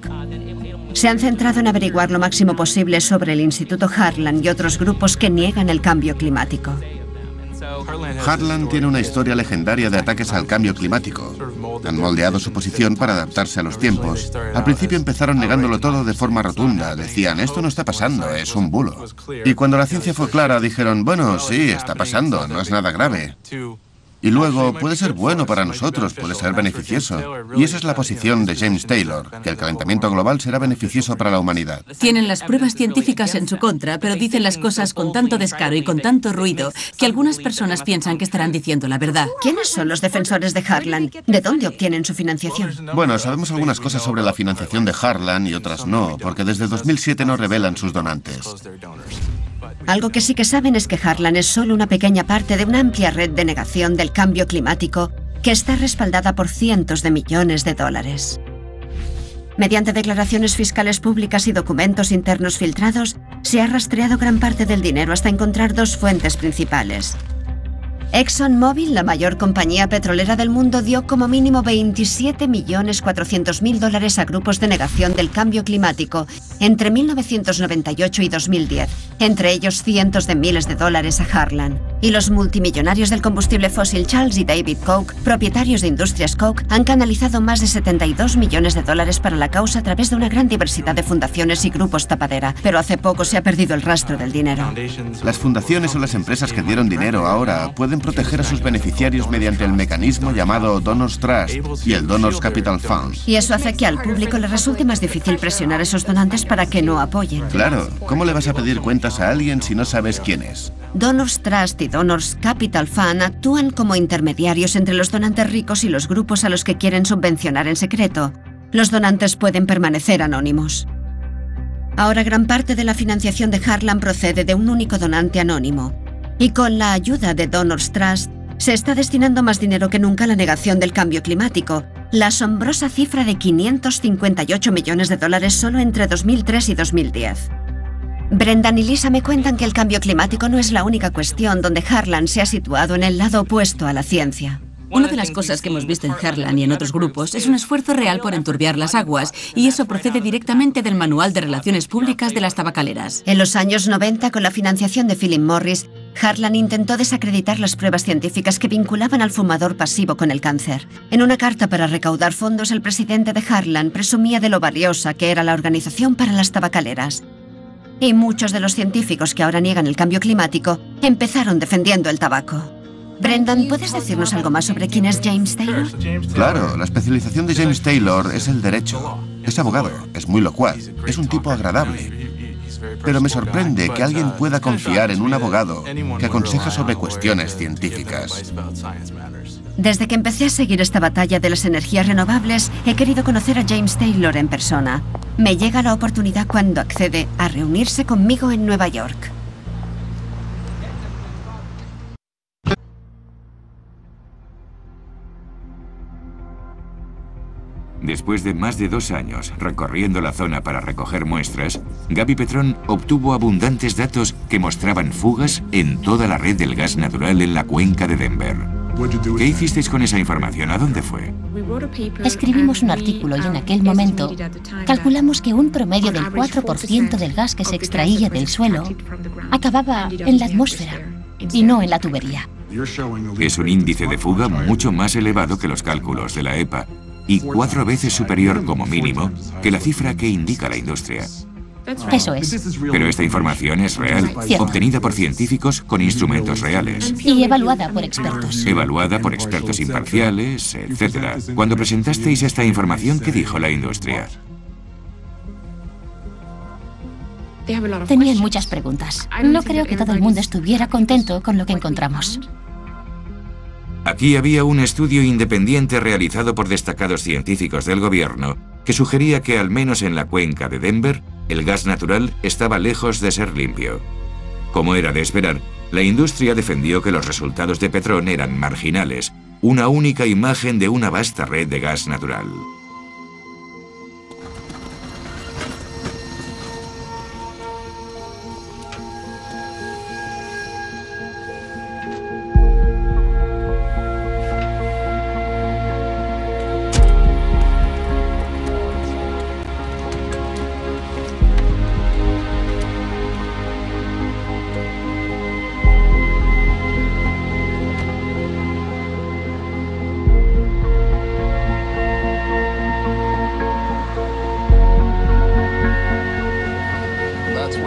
Speaker 1: Se han centrado en averiguar lo máximo posible sobre el Instituto Harlan y otros grupos que niegan el cambio climático.
Speaker 2: Harlan tiene una historia legendaria de ataques al cambio climático. Han moldeado su posición para adaptarse a los tiempos. Al principio empezaron negándolo todo de forma rotunda. Decían, esto no está pasando, es un bulo. Y cuando la ciencia fue clara, dijeron, bueno, sí, está pasando, no es nada grave. Y luego, puede ser bueno para nosotros, puede ser beneficioso. Y esa es la posición de James Taylor, que el calentamiento global será beneficioso para la humanidad.
Speaker 11: Tienen las pruebas científicas en su contra, pero dicen las cosas con tanto descaro y con tanto ruido que algunas personas piensan que estarán diciendo la verdad.
Speaker 1: ¿Quiénes son los defensores de Harlan? ¿De dónde obtienen su financiación?
Speaker 2: Bueno, sabemos algunas cosas sobre la financiación de Harlan y otras no, porque desde 2007 no revelan sus donantes.
Speaker 1: Algo que sí que saben es que Harlan es solo una pequeña parte de una amplia red de negación del cambio climático que está respaldada por cientos de millones de dólares. Mediante declaraciones fiscales públicas y documentos internos filtrados, se ha rastreado gran parte del dinero hasta encontrar dos fuentes principales. ExxonMobil, la mayor compañía petrolera del mundo, dio como mínimo $27.400.000 a grupos de negación del cambio climático entre 1998 y 2010, entre ellos cientos de miles de dólares a Harlan. Y los multimillonarios del combustible fósil Charles y David Koch, propietarios de Industrias Koch, han canalizado más de $72 millones para la causa a través de una gran diversidad de fundaciones y grupos tapadera, pero hace poco se ha perdido el rastro del dinero.
Speaker 2: Las fundaciones o las empresas que dieron dinero ahora pueden proteger a sus beneficiarios mediante el mecanismo llamado Donors Trust y el Donors Capital Fund.
Speaker 1: Y eso hace que al público le resulte más difícil presionar a esos donantes para que no apoyen.
Speaker 2: Claro, ¿cómo le vas a pedir cuentas a alguien si no sabes quién es?
Speaker 1: Donors Trust y Donors Capital Fund actúan como intermediarios entre los donantes ricos y los grupos a los que quieren subvencionar en secreto. Los donantes pueden permanecer anónimos. Ahora gran parte de la financiación de Harlan procede de un único donante anónimo. Y con la ayuda de Donors Trust, se está destinando más dinero que nunca a la negación del cambio climático. La asombrosa cifra de $558 millones solo entre 2003 y 2010. Brendan y Lisa me cuentan que el cambio climático no es la única cuestión donde Harlan se ha situado en el lado opuesto a la ciencia.
Speaker 11: Una de las cosas que hemos visto en Harlan y en otros grupos es un esfuerzo real por enturbiar las aguas, y eso procede directamente del Manual de Relaciones Públicas de las tabacaleras.
Speaker 1: En los años 90, con la financiación de Philip Morris, Harlan intentó desacreditar las pruebas científicas que vinculaban al fumador pasivo con el cáncer. En una carta para recaudar fondos, el presidente de Harlan presumía de lo valiosa que era la organización para las tabacaleras. Y muchos de los científicos que ahora niegan el cambio climático empezaron defendiendo el tabaco. Brendan, ¿puedes decirnos algo más sobre quién es James Taylor?
Speaker 2: Claro, la especialización de James Taylor es el derecho. Es abogado, es muy locuaz, es un tipo agradable. Pero me sorprende que alguien pueda confiar en un abogado que aconseja sobre cuestiones científicas.
Speaker 1: Desde que empecé a seguir esta batalla de las energías renovables, he querido conocer a James Taylor en persona. Me llega la oportunidad cuando accede a reunirse conmigo en Nueva York.
Speaker 6: Después de más de 2 años recorriendo la zona para recoger muestras, Gaby Petrón obtuvo abundantes datos que mostraban fugas en toda la red del gas natural en la cuenca de Denver. ¿Qué hicisteis con esa información? ¿A dónde fue?
Speaker 13: Escribimos un artículo y en aquel momento calculamos que un promedio del 4% del gas que se extraía del suelo acababa en la atmósfera y no en la tubería.
Speaker 6: Es un índice de fuga mucho más elevado que los cálculos de la EPA y 4 veces superior como mínimo que la cifra que indica la industria.
Speaker 13: Eso es.
Speaker 6: Pero esta información es real,
Speaker 13: Cierto.
Speaker 6: obtenida por científicos con instrumentos reales.
Speaker 13: Y evaluada por expertos.
Speaker 6: Evaluada por expertos imparciales, etc. Cuando presentasteis esta información, ¿qué dijo la industria?
Speaker 13: Tenían muchas preguntas. No creo que todo el mundo estuviera contento con lo que encontramos.
Speaker 6: Aquí había un estudio independiente realizado por destacados científicos del gobierno que sugería que al menos en la cuenca de Denver, el gas natural estaba lejos de ser limpio. Como era de esperar, la industria defendió que los resultados de Petrón eran marginales, una única imagen de una vasta red de gas natural.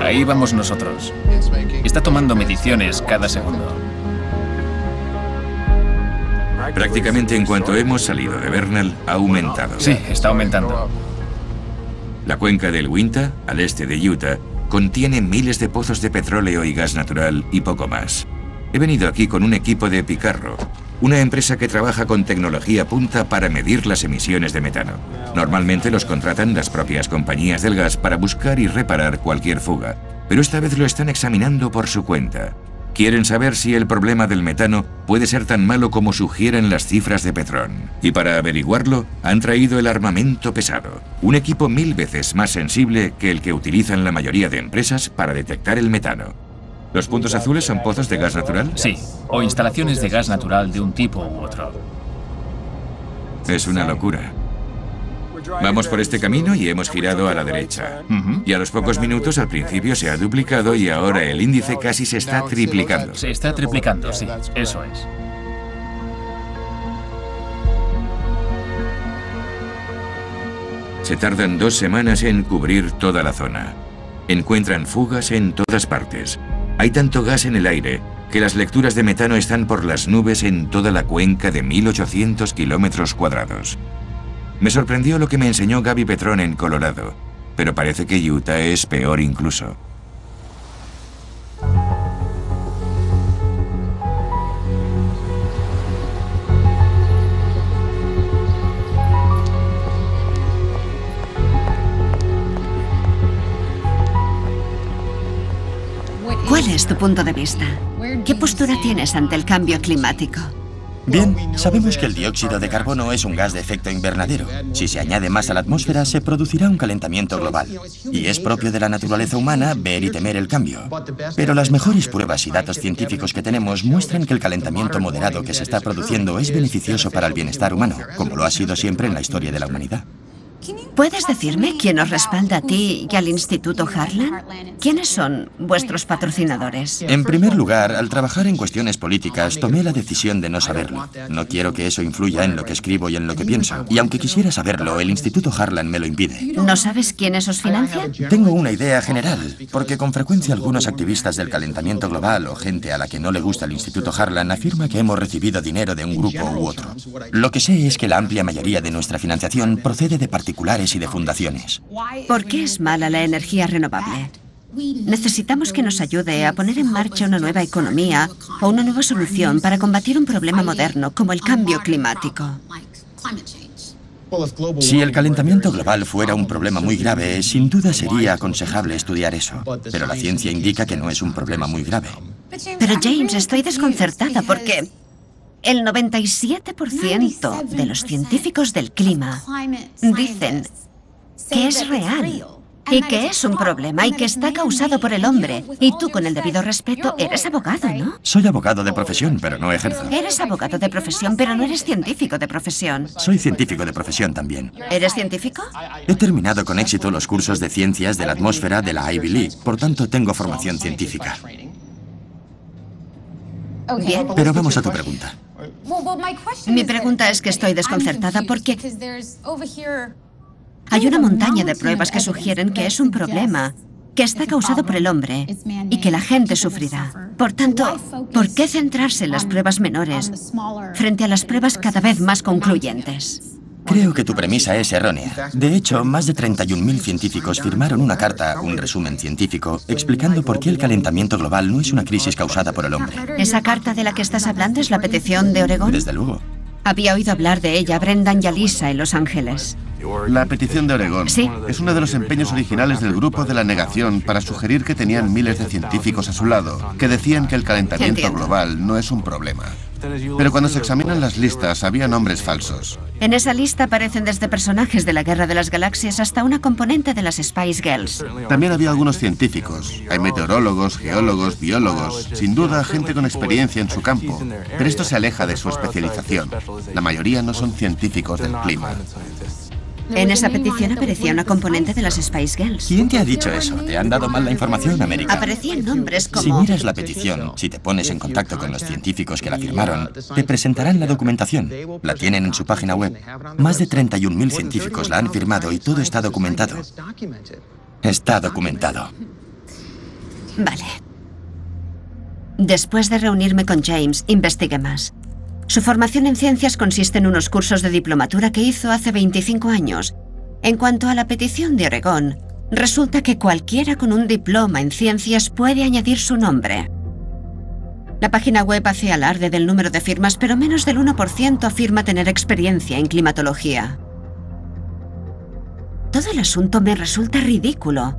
Speaker 15: Ahí vamos nosotros. Está tomando mediciones cada segundo.
Speaker 6: Prácticamente en cuanto hemos salido de Vernal, ha aumentado.
Speaker 15: Sí, está aumentando.
Speaker 6: La cuenca del Uinta, al este de Utah, contiene miles de pozos de petróleo y gas natural y poco más. He venido aquí con un equipo de Picarro, una empresa que trabaja con tecnología punta para medir las emisiones de metano. Normalmente los contratan las propias compañías del gas para buscar y reparar cualquier fuga, pero esta vez lo están examinando por su cuenta. Quieren saber si el problema del metano puede ser tan malo como sugieren las cifras de Petrón. Y para averiguarlo, han traído el armamento pesado, un equipo 1000 veces más sensible que el que utilizan la mayoría de empresas para detectar el metano. ¿Los puntos azules son pozos de gas natural?
Speaker 15: Sí, o instalaciones de gas natural de un tipo u otro.
Speaker 6: Es una locura. Vamos por este camino y hemos girado a la derecha. Y a los pocos minutos al principio se ha duplicado y ahora el índice casi se está triplicando.
Speaker 15: Se está triplicando, sí, eso es.
Speaker 6: Se tardan 2 semanas en cubrir toda la zona. Encuentran fugas en todas partes. Hay tanto gas en el aire que las lecturas de metano están por las nubes en toda la cuenca de 1800 kilómetros cuadrados. Me sorprendió lo que me enseñó Gaby Petrón en Colorado, pero parece que Utah es peor incluso.
Speaker 1: ¿Cuál es tu punto de vista? ¿Qué postura tienes ante el cambio climático?
Speaker 4: Bien, sabemos que el dióxido de carbono es un gas de efecto invernadero. Si se añade más a la atmósfera, se producirá un calentamiento global. Y es propio de la naturaleza humana ver y temer el cambio. Pero las mejores pruebas y datos científicos que tenemos muestran que el calentamiento moderado que se está produciendo es beneficioso para el bienestar humano, como lo ha sido siempre en la historia de la humanidad.
Speaker 1: ¿Puedes decirme quién os respalda a ti y al Instituto Harlan? ¿Quiénes son vuestros patrocinadores?
Speaker 4: En primer lugar, al trabajar en cuestiones políticas, tomé la decisión de no saberlo. No quiero que eso influya en lo que escribo y en lo que pienso. Y aunque quisiera saberlo, el Instituto Harlan me lo impide.
Speaker 1: ¿No sabes quiénes os financian?
Speaker 4: Tengo una idea general, porque con frecuencia algunos activistas del calentamiento global o gente a la que no le gusta el Instituto Harlan afirma que hemos recibido dinero de un grupo u otro. Lo que sé es que la amplia mayoría de nuestra financiación procede de particulares y de fundaciones.
Speaker 1: ¿Por qué es mala la energía renovable? Necesitamos que nos ayude a poner en marcha una nueva economía o una nueva solución para combatir un problema moderno como el cambio climático.
Speaker 4: Si el calentamiento global fuera un problema muy grave, sin duda sería aconsejable estudiar eso. Pero la ciencia indica que no es un problema muy grave.
Speaker 1: Pero James, estoy desconcertada porque el 97% de los científicos del clima dicen que es real y que es un problema y que está causado por el hombre. Y tú, con el debido respeto, eres abogado, ¿no?
Speaker 4: Soy abogado de profesión, pero no ejerzo.
Speaker 1: Eres abogado de profesión, pero no eres científico de profesión.
Speaker 4: Soy científico de profesión también.
Speaker 1: ¿Eres científico?
Speaker 4: He terminado con éxito los cursos de ciencias de la atmósfera de la Ivy League, por tanto tengo formación científica.
Speaker 1: Bien.
Speaker 4: Pero vamos a tu pregunta.
Speaker 1: Mi pregunta es que estoy desconcertada porque hay una montaña de pruebas que sugieren que es un problema, que está causado por el hombre y que la gente sufrirá. Por tanto, ¿por qué centrarse en las pruebas menores frente a las pruebas cada vez más concluyentes?
Speaker 4: Creo que tu premisa es errónea. De hecho, más de 31.000 científicos firmaron una carta, un resumen científico, explicando por qué el calentamiento global no es una crisis causada por el hombre.
Speaker 1: ¿Esa carta de la que estás hablando es la petición de Oregón?
Speaker 4: Desde luego.
Speaker 1: Había oído hablar de ella Brendan y Alisa en Los Ángeles.
Speaker 2: La petición de Oregón es uno de los empeños originales del grupo de la negación para sugerir que tenían miles de científicos a su lado, que decían que el calentamiento global no es un problema. Pero cuando se examinan las listas, había nombres falsos.
Speaker 1: En esa lista aparecen desde personajes de la Guerra de las Galaxias hasta una componente de las Spice Girls.
Speaker 2: También había algunos científicos. Hay meteorólogos, geólogos, biólogos, sin duda gente con experiencia en su campo. Pero esto se aleja de su especialización. La mayoría no son científicos del clima.
Speaker 1: En esa petición aparecía una componente de las Spice Girls.
Speaker 4: ¿Quién te ha dicho eso? ¿Te han dado mal la información, América?
Speaker 1: Aparecían nombres como...
Speaker 4: Si miras la petición, si te pones en contacto con los científicos que la firmaron, te presentarán la documentación. La tienen en su página web. Más de 31.000 científicos la han firmado y todo está documentado. Está documentado.
Speaker 1: Vale. Después de reunirme con James, investigué más. Su formación en ciencias consiste en unos cursos de diplomatura que hizo hace 25 años. En cuanto a la petición de Oregón, resulta que cualquiera con un diploma en ciencias puede añadir su nombre. La página web hace alarde del número de firmas, pero menos del 1% afirma tener experiencia en climatología. Todo el asunto me resulta ridículo.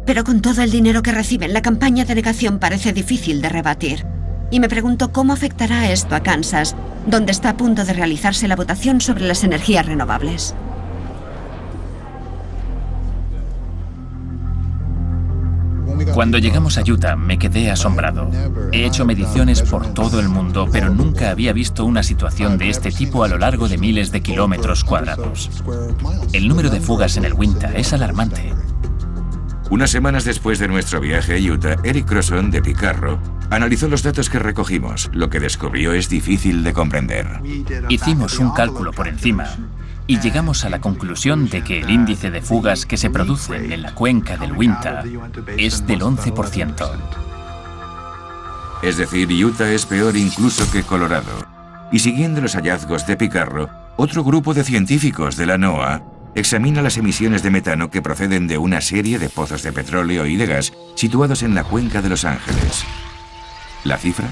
Speaker 1: Pero con todo el dinero que reciben, la campaña de negación parece difícil de rebatir. Y me pregunto cómo afectará esto a Kansas, donde está a punto de realizarse la votación sobre las energías renovables.
Speaker 15: Cuando llegamos a Utah me quedé asombrado. He hecho mediciones por todo el mundo, pero nunca había visto una situación de este tipo a lo largo de miles de kilómetros cuadrados. El número de fugas en el Uinta es alarmante.
Speaker 6: Unas semanas después de nuestro viaje a Utah, Eric Crosson, de Picarro, analizó los datos que recogimos. Lo que descubrió es difícil de comprender.
Speaker 15: Hicimos un cálculo por encima y llegamos a la conclusión de que el índice de fugas que se producen en la cuenca del Uinta es del 11%.
Speaker 6: Es decir, Utah es peor incluso que Colorado. Y siguiendo los hallazgos de Picarro, otro grupo de científicos de la NOAA examina las emisiones de metano que proceden de una serie de pozos de petróleo y de gas situados en la cuenca de Los Ángeles. ¿La cifra?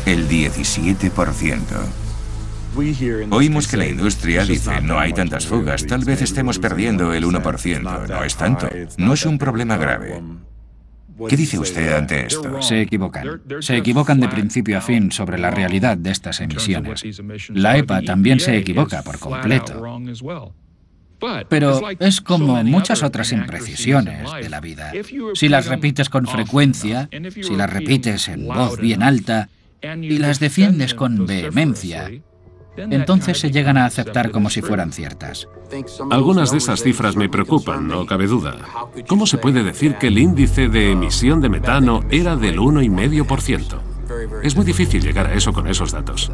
Speaker 6: El 17%. Oímos que la industria dice, no hay tantas fugas, tal vez estemos perdiendo el 1%. No es tanto, no es un problema grave. ¿Qué dice usted ante esto?
Speaker 12: Se equivocan. Se equivocan de principio a fin sobre la realidad de estas emisiones. La EPA también se equivoca por completo. Pero es como muchas otras imprecisiones de la vida. Si las repites con frecuencia, si las repites en voz bien alta y las defiendes con vehemencia, entonces se llegan a aceptar como si fueran ciertas.
Speaker 14: Algunas de esas cifras me preocupan, no cabe duda. ¿Cómo se puede decir que el índice de emisión de metano era del 1,5%? Es muy difícil llegar a eso con esos datos.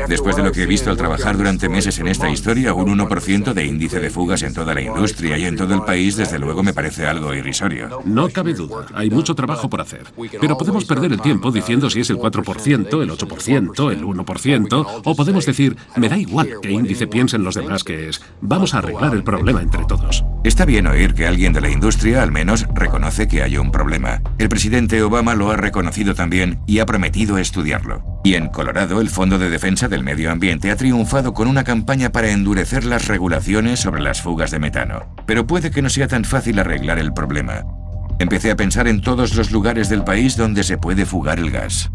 Speaker 6: Después de lo que he visto al trabajar durante meses en esta historia, un 1% de índice de fugas en toda la industria y en todo el país, desde luego, me parece algo irrisorio.
Speaker 14: No cabe duda, hay mucho trabajo por hacer. Pero podemos perder el tiempo diciendo si es el 4%, el 8%, el 1%, o podemos decir, me da igual qué índice piensen los demás que es. Vamos a arreglar el problema entre todos.
Speaker 6: Está bien oír que alguien de la industria al menos reconoce que hay un problema. El presidente Obama lo ha reconocido también y ha prometido estudiarlo. Y en Colorado, el Fondo de Defensa del Medio Ambiente ha triunfado con una campaña para endurecer las regulaciones sobre las fugas de metano. Pero puede que no sea tan fácil arreglar el problema. Empecé a pensar en todos los lugares del país donde se puede fugar el gas.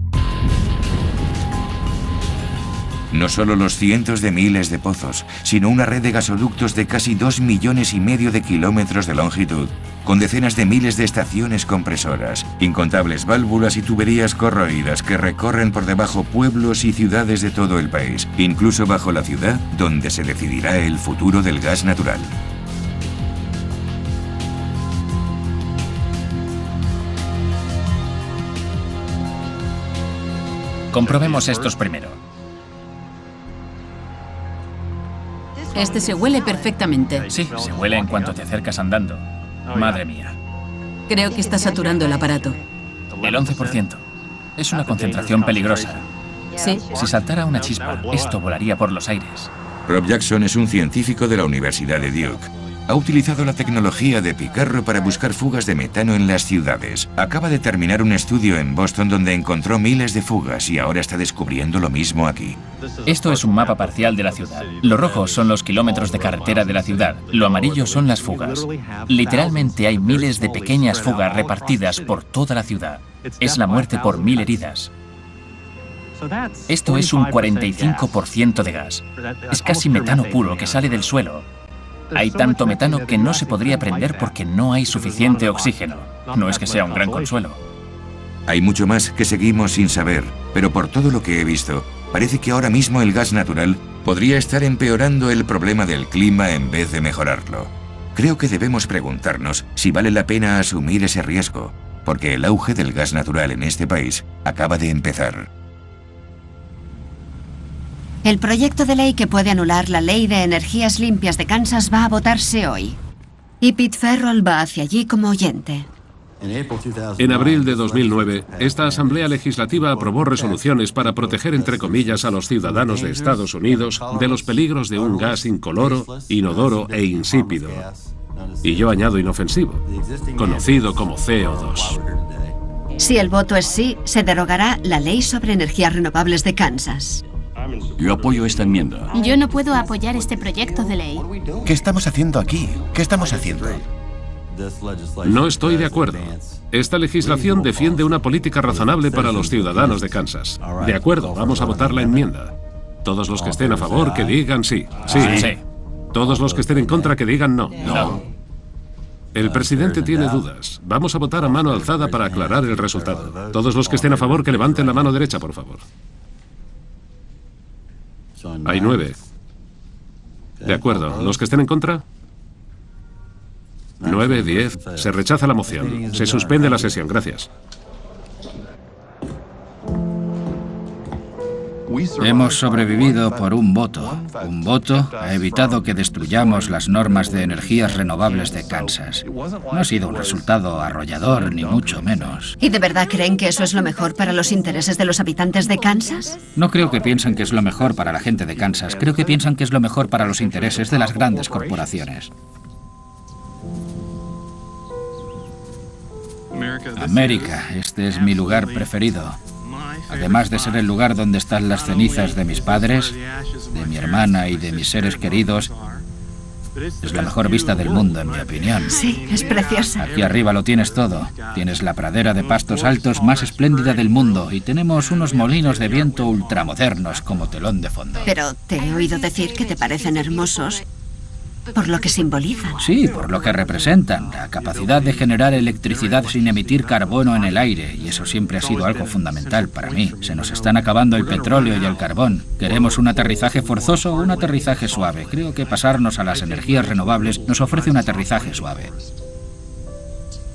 Speaker 6: No solo los cientos de miles de pozos, sino una red de gasoductos de casi 2,5 millones de kilómetros de longitud, con decenas de miles de estaciones compresoras, incontables válvulas y tuberías corroídas que recorren por debajo pueblos y ciudades de todo el país, incluso bajo la ciudad donde se decidirá el futuro del gas natural.
Speaker 15: Comprobemos estos primero.
Speaker 11: Este se huele perfectamente.
Speaker 15: Sí, se huele en cuanto te acercas andando. Madre mía.
Speaker 11: Creo que está saturando el aparato.
Speaker 15: El 11%. Es una concentración peligrosa.
Speaker 11: Sí.
Speaker 15: Si saltara una chispa, esto volaría por los aires.
Speaker 6: Rob Jackson es un científico de la Universidad de Duke. Ha utilizado la tecnología de Picarro para buscar fugas de metano en las ciudades. Acaba de terminar un estudio en Boston donde encontró miles de fugas y ahora está descubriendo lo mismo aquí.
Speaker 15: Esto es un mapa parcial de la ciudad. Lo rojo son los kilómetros de carretera de la ciudad. Lo amarillo son las fugas. Literalmente hay miles de pequeñas fugas repartidas por toda la ciudad. Es la muerte por 1000 heridas. Esto es un 45% de gas. Es casi metano puro que sale del suelo. Hay tanto metano que no se podría prender porque no hay suficiente oxígeno. No es que sea un gran consuelo.
Speaker 6: Hay mucho más que seguimos sin saber, pero por todo lo que he visto, parece que ahora mismo el gas natural podría estar empeorando el problema del clima en vez de mejorarlo. Creo que debemos preguntarnos si vale la pena asumir ese riesgo, porque el auge del gas natural en este país acaba de empezar.
Speaker 1: El proyecto de ley que puede anular la Ley de Energías Limpias de Kansas va a votarse hoy. Y Pete Ferrell va hacia allí como oyente.
Speaker 14: En abril de 2009, esta Asamblea Legislativa aprobó resoluciones para proteger, entre comillas, a los ciudadanos de Estados Unidos de los peligros de un gas incoloro, inodoro e insípido. Y yo añado inofensivo, conocido como CO2.
Speaker 1: Si el voto es sí, se derogará la Ley sobre Energías Renovables de Kansas.
Speaker 3: Yo apoyo esta enmienda.
Speaker 16: Yo no puedo apoyar este proyecto de ley.
Speaker 2: ¿Qué estamos haciendo aquí? ¿Qué estamos haciendo?
Speaker 14: No estoy de acuerdo. Esta legislación defiende una política razonable para los ciudadanos de Kansas. De acuerdo, vamos a votar la enmienda. Todos los que estén a favor, que digan sí. Sí.
Speaker 15: Sí.
Speaker 14: Todos los que estén en contra, que digan no.
Speaker 15: No.
Speaker 14: El presidente tiene dudas. Vamos a votar a mano alzada para aclarar el resultado. Todos los que estén a favor, que levanten la mano derecha, por favor. Hay 9. De acuerdo. ¿Los que estén en contra? 9, 10. Se rechaza la moción. Se suspende la sesión. Gracias.
Speaker 12: Hemos sobrevivido por un voto. Un voto ha evitado que destruyamos las normas de energías renovables de Kansas. No ha sido un resultado arrollador, ni mucho menos.
Speaker 1: ¿Y de verdad creen que eso es lo mejor para los intereses de los habitantes de Kansas?
Speaker 12: No creo que piensen que es lo mejor para la gente de Kansas. Creo que piensan que es lo mejor para los intereses de las grandes corporaciones. América, este es mi lugar preferido. Además de ser el lugar donde están las cenizas de mis padres, de mi hermana y de mis seres queridos, es la mejor vista del mundo, en mi opinión.
Speaker 1: Sí, es preciosa.
Speaker 12: Aquí arriba lo tienes todo. Tienes la pradera de pastos altos más espléndida del mundo y tenemos unos molinos de viento ultramodernos como telón de fondo.
Speaker 1: Pero te he oído decir que te parecen hermosos por lo que simbolizan.
Speaker 12: Sí, por lo que representan. La capacidad de generar electricidad sin emitir carbono en el aire. Y eso siempre ha sido algo fundamental para mí. Se nos están acabando el petróleo y el carbón. ¿Queremos un aterrizaje forzoso o un aterrizaje suave? Creo que pasarnos a las energías renovables nos ofrece un aterrizaje suave.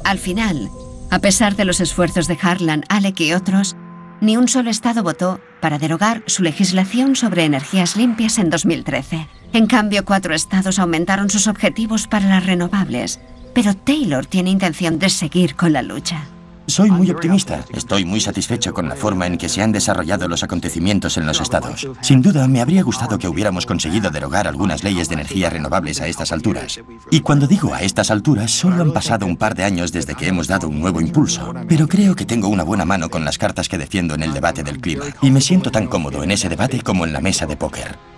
Speaker 1: Al final, a pesar de los esfuerzos de Harlan, Alec y otros, ni un solo estado votó para derogar su legislación sobre energías limpias en 2013. En cambio, 4 estados aumentaron sus objetivos para las renovables. Pero Taylor tiene intención de seguir con la lucha.
Speaker 4: Soy muy optimista. Estoy muy satisfecho con la forma en que se han desarrollado los acontecimientos en los estados. Sin duda, me habría gustado que hubiéramos conseguido derogar algunas leyes de energías renovables a estas alturas. Y cuando digo a estas alturas, solo han pasado un par de años desde que hemos dado un nuevo impulso. Pero creo que tengo una buena mano con las cartas que defiendo en el debate del clima. Y me siento tan cómodo en ese debate como en la mesa de póker.